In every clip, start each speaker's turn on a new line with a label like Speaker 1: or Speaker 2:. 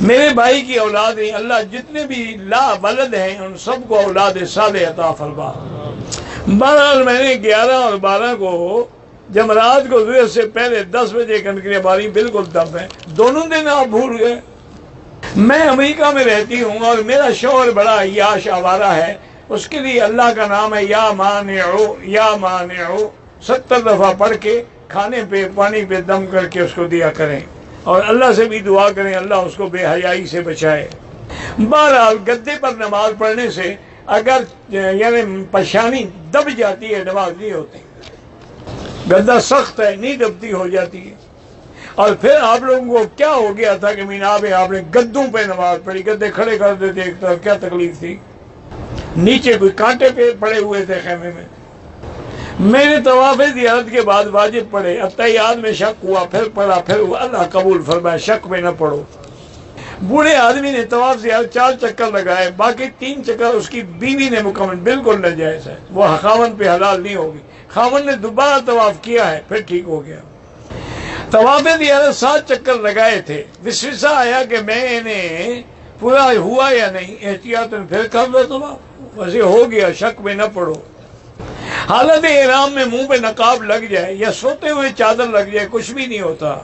Speaker 1: میرے بھائی کی اولاد ہیں، اللہ جتنے بھی لا ولد ہیں ان سب کو اولاد صالح عطا فرما۔ بہرحال میں نے 11 اور 12 کو جمعرات کو ظہر سے پہلے 10 بجے کنکریاں ماری، بالکل دم ہے۔ دونوں دن آپ بھول گئے۔ میں امریکہ میں رہتی ہوں اور میرا شوہر بڑا عیاش آوارہ ہے، اس کے لیے اللہ کا نام ہے یا مانعو یا مانعو 70 دفعہ پڑھ کے کھانے پہ پانی پہ دم کر کے اس کو دیا کریں، اور اللہ سے بھی دعا کریں اللہ اس کو بے حیائی سے بچائے۔ بہرحال گدے پر نماز پڑھنے سے اگر یعنی پیشانی دب جاتی ہے نماز نہیں ہوتی، گدا سخت ہے نہیں دبتی ہو جاتی ہے۔ اور پھر آپ لوگوں کو کیا ہو گیا تھا کہ مینا میں آپ نے گدوں پہ نماز پڑھی، گدے کھڑے کر دیتے ایک طرف، کیا تکلیف تھی؟ نیچے کوئی کانٹے پہ پڑے ہوئے تھے خیمے میں۔ میں نے طواف زیارت کے بعد واجب پڑھے، التحیات میں شک ہوا، پھر پڑھا، پھر اللہ قبول فرمائے، شک میں نہ پڑھو۔ بوڑھے آدمی نے طواف زیارت 4 چکر لگائے، باقی 3 چکر اس کی بیوی نے مکمل، بالکل ناجائز ہے، وہ خاوند پہ حلال نہیں ہوگی۔ خاوند نے دوبارہ طواف کیا ہے پھر ٹھیک ہو گیا۔ طواف زیارت 7 چکر لگائے تھے، وسوسہ آیا کہ میں نے پورا ہوا یا نہیں، احتیاطاً پھر کر لو طواف، ویسے ہو گیا، شک میں نہ پڑو۔ حالت احرام میں منہ پہ نقاب لگ جائے یا سوتے ہوئے چادر لگ جائے کچھ بھی نہیں ہوتا۔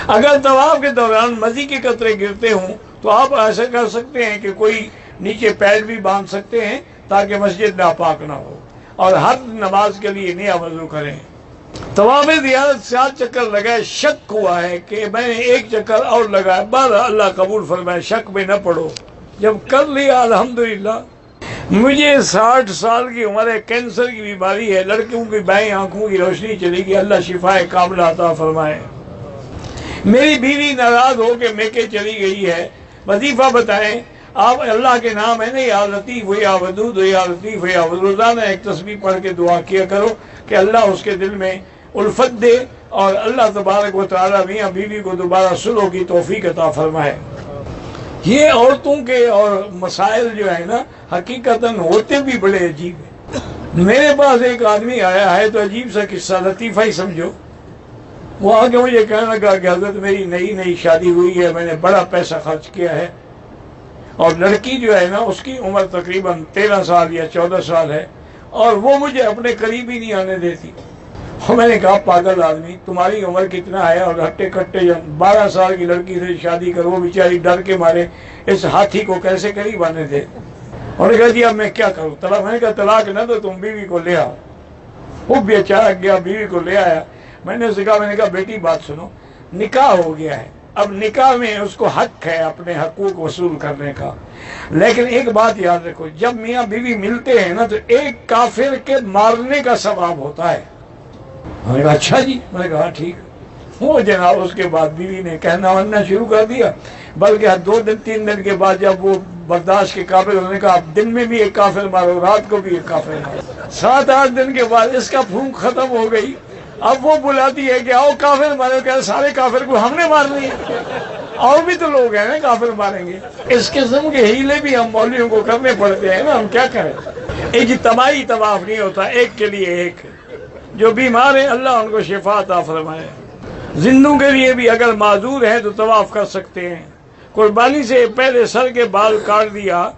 Speaker 1: اگر طواف کے دوران مزی کے قطرے گرتے ہوں تو آپ ایسا کر سکتے ہیں کہ کوئی نیچے پیر بھی باندھ سکتے ہیں تاکہ مسجد ناپاک نہ ہو، اور ہر نماز کے لیے نیا وضو کریں۔ طواف زیارت 7 چکر لگائے، شک ہوا ہے کہ میں نے 1 چکر اور لگایا، بہرحال اللہ قبول فرمائے، شک میں نہ پڑو۔ جب کر لیا الحمدللہ۔ مجھے 60 سال کی عمر ہے، کینسر کی بیماری ہے، لڑکیوں کی بائیں آنکھوں کی روشنی چلی گئی، اللہ شفائے کاملہ عطا فرمائے۔ میری بیوی ناراض ہو کے میکے چلی گئی ہے، وظیفہ بتائیں آپ، اللہ کے نام ہے نا، یا لطیف ہو یا ودود ہو یا لطیف ہو یا ودود، روزانہ ایک تسبیح پڑھ کے دعا کیا کرو کہ اللہ اس کے دل میں الفت دے، اور اللہ تبارک و تعالیٰ میاں بیوی کو دوبارہ صلح کی توفیق عطا فرمائے۔ یہ عورتوں کے اور مسائل جو ہے نا حقیقتاً ہوتے بھی بڑے عجیب ہیں۔ میرے پاس ایک آدمی آیا ہے تو عجیب سا قصہ، لطیفہ ہی سمجھو۔ وہ آگے مجھے کہنے لگا کہ حضرت میری نئی شادی ہوئی ہے، میں نے بڑا پیسہ خرچ کیا ہے، اور لڑکی جو ہے نا اس کی عمر تقریباً 13 سال یا 14 سال ہے، اور وہ مجھے اپنے قریب ہی نہیں آنے دیتی۔ اور میں نے کہا پاگل آدمی، تمہاری عمر کتنا ہے اور ہٹے کٹے 12 سال کی لڑکی سے شادی کرو، وہ بیچاری ڈر کے مارے اس ہاتھی کو کیسے قریب آنے دے۔ اور کہا جی اب میں کیا کروں، طلاق؟ میں نے کہا طلاق نہ دو، تم بیوی کو لے آؤ۔ وہ بیچارہ گیا بیوی کو لے آیا۔ میں نے اسے کہا، میں نے کہا بیٹی بات سنو، نکاح ہو گیا ہے، اب نکاح میں اس کو حق ہے اپنے حقوق وصول کرنے کا، لیکن ایک بات یاد رکھو، جب میاں بیوی ملتے ہیں نا تو ایک کافر کے مارنے کا ثواب ہوتا ہے۔ میں نے کہا اچھا جی، میں نے کہا ٹھیک۔ وہ جناب اس کے بعد بیوی نے کہنا ورنا شروع کر دیا، بلکہ 2 دن 3 دن کے بعد جب وہ برداشت کے قابل ہونے کا، اب دن میں بھی ایک کافر مارو، رات کو بھی ایک کافر مارو۔ 7-8 دن کے بعد اس کا پھونک ختم ہو گئی، اب وہ بلاتی ہے کہ آؤ کافر مارو، کہ سارے کافر کو ہم نے مارنی ہے، اور بھی تو لوگ ہیں نا کافر ماریں گے۔ اس قسم کے ہیلے بھی ہم مولویوں کو کرنے پڑتے ہیں نا، ہم کیا کریں۔ اجتماعی طواف نہیں ہوتا، ایک کے لیے ایک۔ جو بیمار ہیں اللہ ان کو شفا عطا فرمائے۔ زندوں کے لیے بھی اگر معذور ہیں تو طواف کر سکتے ہیں۔ قربانی سے پہلے سر کے بال کاٹ دیا،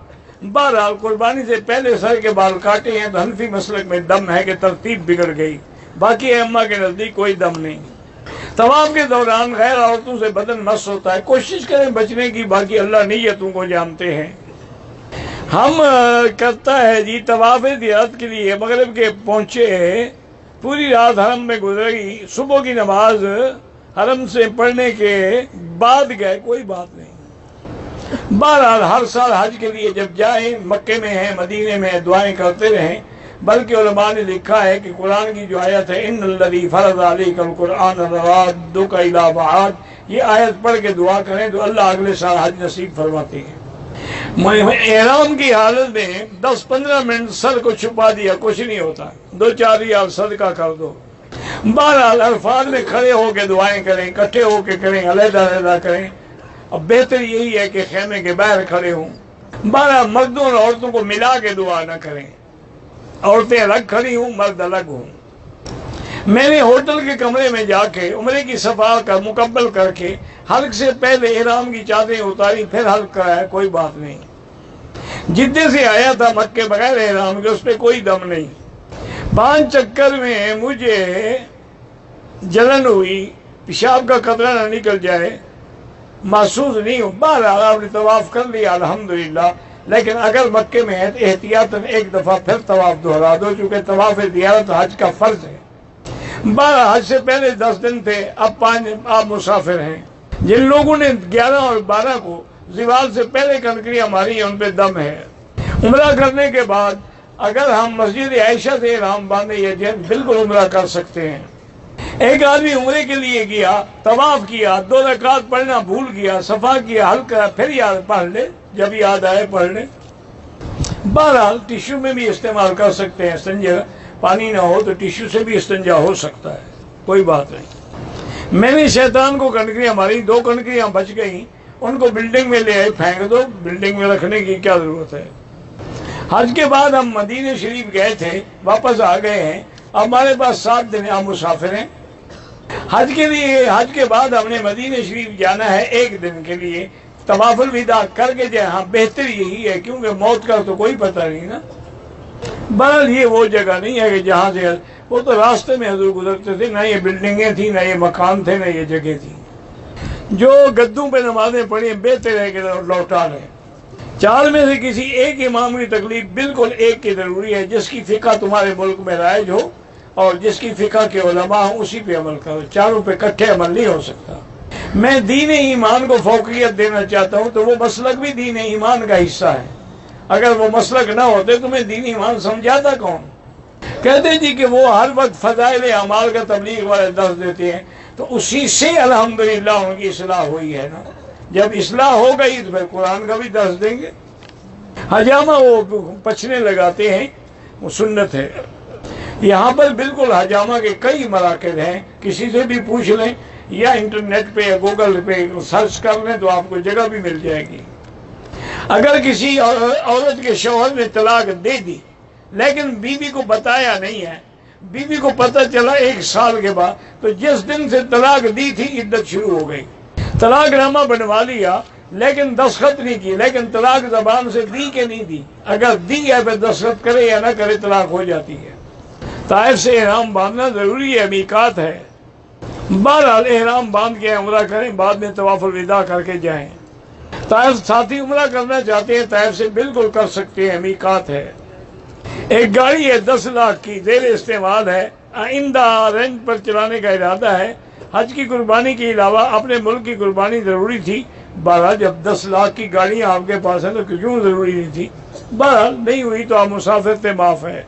Speaker 1: بہرحال قربانی سے پہلے سر کے بال کاٹے ہیں تو حنفی مسلک میں دم ہے کہ ترتیب بگڑ گئی، باقی ائمہ کے نزدیک کوئی دم نہیں۔ طواف کے دوران غیر عورتوں سے بدن مس ہوتا ہے، کوشش کریں بچنے کی، باقی اللہ نیتوں کو جانتے ہیں۔ ہم کرتا ہے جی طواف زیارت کے لیے مغرب کے پہنچے، پوری رات حرم میں گزری، صبح کی نماز حرم سے پڑھنے کے بعد گئے، کوئی بات نہیں۔ بہرحال ہر سال حج کے لیے جب جائیں، مکے میں ہیں مدینے میں دعائیں کرتے رہیں، بلکہ علماء نے لکھا ہے کہ قرآن کی جو آیت ہے ان الذی فرض علیک القرآن لرادک الی معاد، یہ آیت پڑھ کے دعا کریں تو اللہ اگلے سال حج نصیب فرماتے ہیں۔ احرام کی حالت میں 10-15 منٹ سر کو چھپا دیا، کچھ نہیں ہوتا، 2-4 ریال صدقہ کر دو۔ بہرحال عرفات میں کھڑے ہو کے دعائیں کریں، اکٹھے ہو کے کریں، علیحدہ علیحدہ کریں، اب بہتر یہی ہے کہ خیمے کے باہر کھڑے ہوں۔ بہرحال مردوں اور عورتوں کو ملا کے دعا نہ کریں، عورتیں الگ کھڑی ہوں، مرد الگ ہوں۔ میں نے ہوٹل کے کمرے میں جا کے عمرے کی صفا کا مکمل کر کے حلق سے پہلے احرام کی چادریں اتاری، پھر حلق کرایا، کوئی بات نہیں۔ جدے سے آیا تھا مکے بغیر احرام کے، اس پہ کوئی دم نہیں۔ 5 چکر میں مجھے جلن ہوئی، پیشاب کا قطرہ نہ نکل جائے، محسوس نہیں ہو۔ بہرحال آپ نے طواف کر لیا الحمدللہ، لیکن اگر مکے میں ہے تو احتیاطاً ایک دفعہ پھر طواف دہرا دو، چونکہ طواف زیارت حج کا فرض ہے۔ 12 حج سے پہلے 10 دن تھے، اب 5 آپ مسافر ہیں۔ جن لوگوں نے 11 اور 12 کو زوال سے پہلے کنکریاں ماری ہیں ان پہ دم ہے۔ عمرہ کرنے کے بعد اگر ہم مسجد عائشہ سے احرام باندھے یا جن بالکل عمرہ کر سکتے ہیں۔ ایک آدمی عمرے کے لیے گیا، طواف کیا، 2 رکعت پڑھنا بھول گیا، صفا کیا، حلق کرا، پھر یاد پڑھ لے، جب یاد آئے پڑھ لے۔ بہرحال ٹیشو میں بھی استعمال کر سکتے ہیں، استنجا پانی نہ ہو تو ٹیشو سے بھی استنجا ہو سکتا ہے، کوئی بات نہیں۔ میں نے شیطان کو کنکریاں ماری، 2 کنکریاں بچ گئیں، ان کو بلڈنگ میں لے آئے، پھینک دو، بلڈنگ میں رکھنے کی کیا ضرورت ہے۔ حج کے بعد ہم مدینہ شریف گئے تھے، واپس آ گئے ہیں، اب ہمارے پاس 7 دن ہم مسافر ہیں۔ حج کے لیے، حج کے بعد ہم نے مدینہ شریف جانا ہے 1 دن کے لیے، طواف الوداع کر کے جائیں۔ ہاں بہتر یہی ہے، کیونکہ موت کا تو کوئی پتہ نہیں نا۔ بہرحال یہ وہ جگہ نہیں ہے کہ جہاں سے وہ تو راستے میں حضور گزرتے تھے، نہ یہ بلڈنگیں تھیں، نہ یہ مکان تھے، نہ یہ جگہ تھی۔ جو گدوں پہ نمازیں پڑھی بہتر ہے کہ لوٹا لیں۔ 4 میں سے کسی ایک امام کی تکلیف بالکل ایک کی ضروری ہے، جس کی فقہ تمہارے ملک میں رائج ہو اور جس کی فقہ کے علماء ہوں اسی پہ عمل کرو، چاروں پہ اکٹھے عمل نہیں ہو سکتا۔ میں دین ایمان کو فوقیت دینا چاہتا ہوں تو وہ مسلک بھی دین ایمان کا حصہ ہے۔ اگر وہ مسلک نہ ہوتے تو میں دین ایمان سمجھاتا کون؟ کہتے جی کہ وہ ہر وقت فضائل اعمال کا تبلیغ والے درس دیتے ہیں، تو اسی سے الحمدللہ ان کی اصلاح ہوئی ہے نا۔ جب اصلاح ہو گئی تو پھر قرآن کا بھی درس دیں گے۔ حجامہ وہ پچھنے لگاتے ہیں، وہ سنت ہے۔ یہاں پر بالکل حجامہ کے کئی مراکز ہیں، کسی سے بھی پوچھ لیں یا انٹرنیٹ پہ یا گوگل پہ سرچ کر لیں تو آپ کو جگہ بھی مل جائے گی۔ اگر کسی عورت کے شوہر نے طلاق دے دی لیکن بیوی کو بتایا نہیں ہے، بیوی کو پتہ چلا 1 سال کے بعد، تو جس دن سے طلاق دی تھی عدت شروع ہو گئی۔ طلاق نامہ بنوا لیا لیکن دستخط نہیں کی، لیکن طلاق زبان سے دی کہ نہیں دی؟ اگر دی ہے پھر دستخط کرے یا نہ کرے طلاق ہو جاتی ہے۔ طائف سے احرام باندھنا ضروری ہے، میقات ہے۔ بہرحال احرام باندھ کے عمرہ کریں، بعد میں طواف الوداع کر کے جائیں۔ طائف ساتھی عمرہ کرنا چاہتے ہیں، طائف سے بالکل کر سکتے ہیں، میقات ہے۔ ایک گاڑی ہے 10 لاکھ کی، زیر استعمال ہے، آئندہ رینٹ پر چلانے کا ارادہ ہے۔ حج کی قربانی کے علاوہ اپنے ملک کی قربانی ضروری تھی۔ بہرحال جب 10 لاکھ کی گاڑیاں آپ کے پاس ہیں تو کیوں ضروری نہیں تھی؟ بہرحال نہیں ہوئی تو آپ مسافر تھے، معاف ہے۔